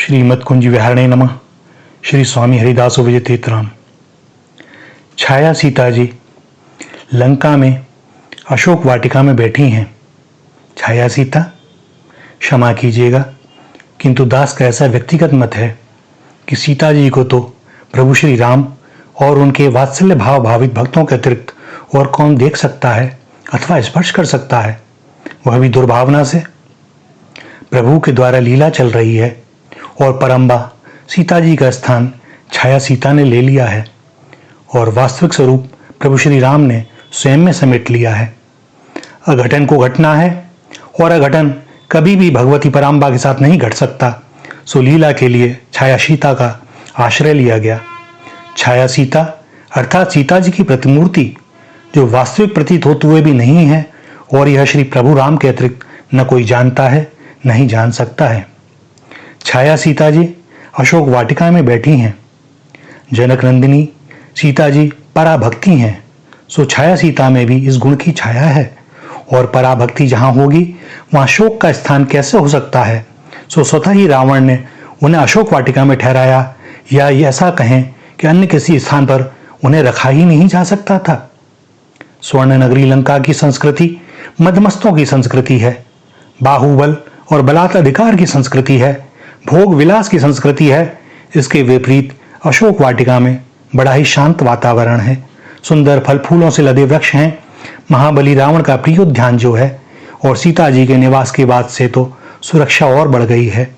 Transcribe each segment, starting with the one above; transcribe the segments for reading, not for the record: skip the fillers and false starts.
श्रीमद कुंज विहारणे नमः। श्री स्वामी हरिदास विजय तीर्थराम। छाया सीता जी लंका में अशोक वाटिका में बैठी हैं। छाया सीता, क्षमा कीजिएगा, किंतु दास का ऐसा व्यक्तिगत मत है कि सीता जी को तो प्रभु श्री राम और उनके वात्सल्य भाव भावित भक्तों के अतिरिक्त और कौन देख सकता है अथवा स्पर्श कर सकता है, वह भी दुर्भावना से। प्रभु के द्वारा लीला चल रही है और परम्बा सीता जी का स्थान छाया सीता ने ले लिया है और वास्तविक स्वरूप प्रभु श्री राम ने स्वयं में समेट लिया है। अघटन को घटना है और अघटन कभी भी भगवती पराम्बा के साथ नहीं घट सकता, सो लीला के लिए छाया सीता का आश्रय लिया गया। छाया सीता अर्थात सीता जी की प्रतिमूर्ति जो वास्तविक प्रतीत होते हुए भी नहीं है और यह श्री प्रभु राम के अतिरिक्त न कोई जानता है नहीं जान सकता है। छाया सीता जी अशोक वाटिका में बैठी हैं। जनक नंदिनी सीता जी पराभक्ति हैं, सो छाया सीता में भी इस गुण की छाया है और पराभक्ति जहां होगी वहां शोक का स्थान कैसे हो सकता है। सो स्वतः ही रावण ने उन्हें अशोक वाटिका में ठहराया, या ऐसा कहें कि अन्य किसी स्थान पर उन्हें रखा ही नहीं जा सकता था। स्वर्ण नगरी लंका की संस्कृति मदमस्तों की संस्कृति है, बाहुबल और बलात् अधिकार की संस्कृति है, भोग विलास की संस्कृति है। इसके विपरीत अशोक वाटिका में बड़ा ही शांत वातावरण है, सुंदर फल फूलों से लदे वृक्ष हैं, महाबली रावण का प्रियोद्यान जो है, और सीता जी के निवास के बाद से तो सुरक्षा और बढ़ गई है।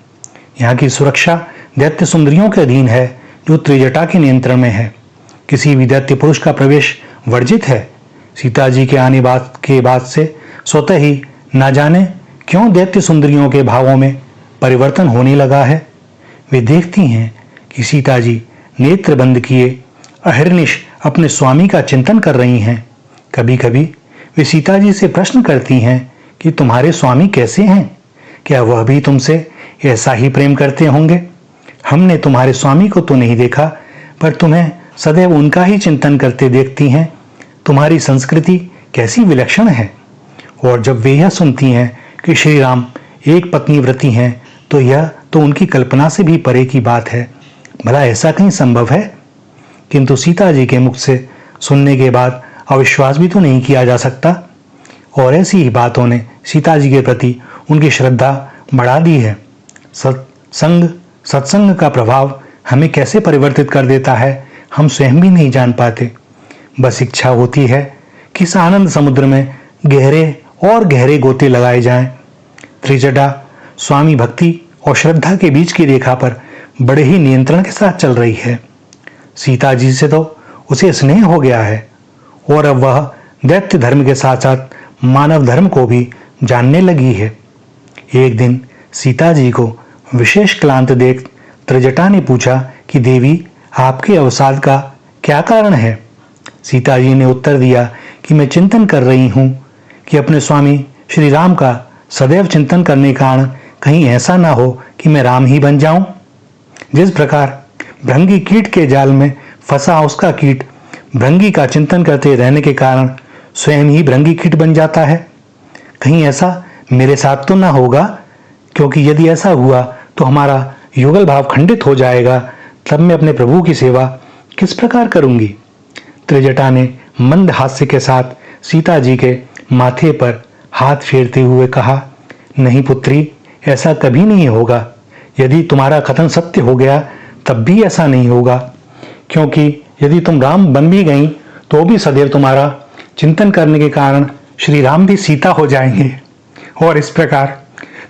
यहाँ की सुरक्षा दैत्य सुंदरियों के अधीन है जो त्रिजटा के नियंत्रण में है। किसी भी दैत्य पुरुष का प्रवेश वर्जित है। सीता जी के आने के बाद से स्वतः ही ना जाने क्यों दैत्य सुंदरियों के भावों में परिवर्तन होने लगा है। वे देखती हैं कि सीता जी नेत्र बंद किए अहर्निश अपने स्वामी का चिंतन कर रही हैं। कभी कभी वे सीता जी से प्रश्न करती हैं कि तुम्हारे स्वामी कैसे हैं, क्या वह भी तुमसे ऐसा ही प्रेम करते होंगे। हमने तुम्हारे स्वामी को तो नहीं देखा, पर तुम्हें सदैव उनका ही चिंतन करते देखती हैं। तुम्हारी संस्कृति कैसी विलक्षण है। और जब वे यह सुनती हैं कि श्री राम एक पत्नी व्रती हैं, तो यह तो उनकी कल्पना से भी परे की बात है। भला ऐसा कहीं संभव है। किंतु सीता जी के मुख से सुनने के बाद अविश्वास भी तो नहीं किया जा सकता, और ऐसी ही बातों ने सीता जी के प्रति उनकी श्रद्धा बढ़ा दी है। सत्संग का प्रभाव हमें कैसे परिवर्तित कर देता है हम स्वयं भी नहीं जान पाते। बस इच्छा होती है कि इस आनंद समुद्र में गहरे और गहरे गोते लगाए जाएं। त्रिजटा स्वामी भक्ति और श्रद्धा के बीच की रेखा पर बड़े ही नियंत्रण के साथ चल रही है। सीता जी से तो उसे स्नेह हो गया है और अब वह दैत्य धर्म के साथ साथ मानव धर्म को भी जानने लगी है। एक दिन सीता जी को विशेष क्लांत देख त्रिजटा ने पूछा कि देवी, आपके अवसाद का क्या कारण है। सीता जी ने उत्तर दिया कि मैं चिंतन कर रही हूँ कि अपने स्वामी श्री राम का सदैव चिंतन करने के कारण कहीं ऐसा ना हो कि मैं राम ही बन जाऊं। जिस प्रकार भृंगी कीट के जाल में फंसा उसका कीट भृंगी का चिंतन करते रहने के कारण स्वयं ही भृंगी कीट बन जाता है, कहीं ऐसा मेरे साथ तो ना होगा, क्योंकि यदि ऐसा हुआ तो हमारा युगल भाव खंडित हो जाएगा। तब मैं अपने प्रभु की सेवा किस प्रकार करूंगी। त्रिजटा ने मंद हास्य के साथ सीता जी के माथे पर हाथ फेरते हुए कहा, नहीं पुत्री, ऐसा कभी नहीं होगा। यदि तुम्हारा कथन सत्य हो गया तब भी ऐसा नहीं होगा, क्योंकि यदि तुम राम बन भी गई तो भी सदैव तुम्हारा चिंतन करने के कारण श्री राम भी सीता हो जाएंगे और इस प्रकार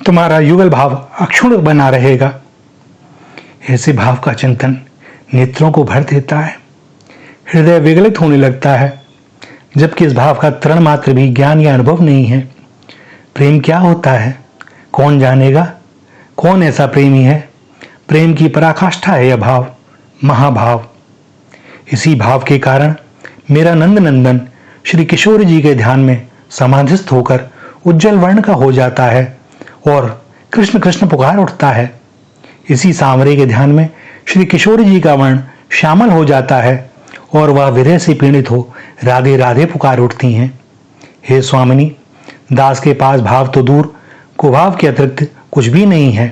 तुम्हारा युगल भाव अक्षुण्ण बना रहेगा। ऐसे भाव का चिंतन नेत्रों को भर देता है, हृदय विगलित होने लगता है, जबकि इस भाव का तृण मात्र भी ज्ञान या अनुभव नहीं है। प्रेम क्या होता है कौन जानेगा। कौन ऐसा प्रेमी है। प्रेम की पराकाष्ठा है यह भाव, महाभाव। इसी भाव के कारण मेरा नंद नंदन श्री किशोर जी के ध्यान में समाधिस्थ होकर उज्जवल वर्ण का हो जाता है और कृष्ण कृष्ण पुकार उठता है। इसी सांवरे के ध्यान में श्री किशोर जी का वर्ण श्यामल हो जाता है और वह विरह से पीड़ित हो राधे राधे पुकार उठती हैं। हे स्वामिनी, दास के पास भाव तो दूर कुभाव के अतिरिक्त कुछ भी नहीं है।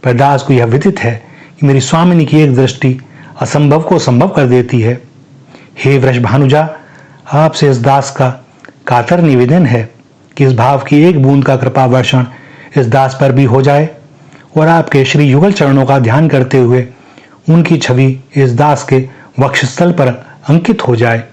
पर दास को यह विदित है कि मेरी स्वामिनी की एक दृष्टि असंभव को संभव कर देती है। हे वृषभानुजा, आपसे इस दास का कातर निवेदन है कि इस भाव की एक बूंद का कृपा वर्षण इस दास पर भी हो जाए और आपके श्री युगल चरणों का ध्यान करते हुए उनकी छवि इस दास के वक्षस्थल पर अंकित हो जाए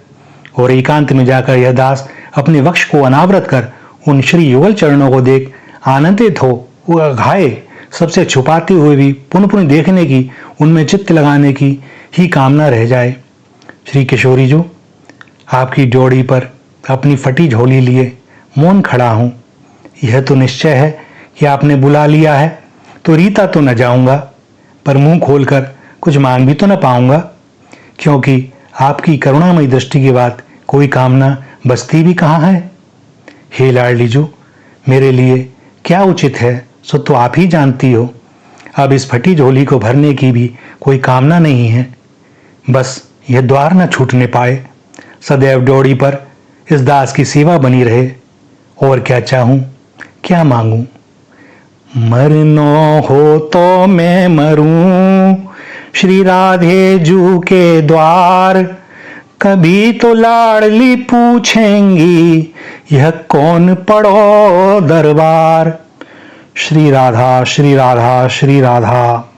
और एकांत में जाकर यह दास अपने वक्ष को अनावृत कर उन श्री युगल चरणों को देख आनंदित हो वह घाये सबसे छुपाते हुए भी पुनः पुनः देखने की, उनमें चित्त लगाने की ही कामना रह जाए। श्री किशोरी जी, आपकी जोड़ी पर अपनी फटी झोली लिए मौन खड़ा हूं। यह तो निश्चय है कि आपने बुला लिया है तो रीता तो न जाऊंगा, पर मुंह खोलकर कुछ मांग भी तो न पाऊंगा, क्योंकि आपकी करुणामयी दृष्टि के बाद कोई कामना बचती भी कहाँ है। हे लाडली जी, मेरे लिए क्या उचित है सो तो आप ही जानती हो। अब इस फटी झोली को भरने की भी कोई कामना नहीं है, बस यह द्वार न छूटने पाए, सदैव ड्योढ़ी पर इस दास की सेवा बनी रहे। और क्या चाहूं, क्या मांगूं। मरनो हो तो मैं मरूं श्री राधे जू के द्वार, कभी तो लाडली पूछेंगी यह कौन पड़ो दरबार। श्री राधा श्री राधा श्री राधा।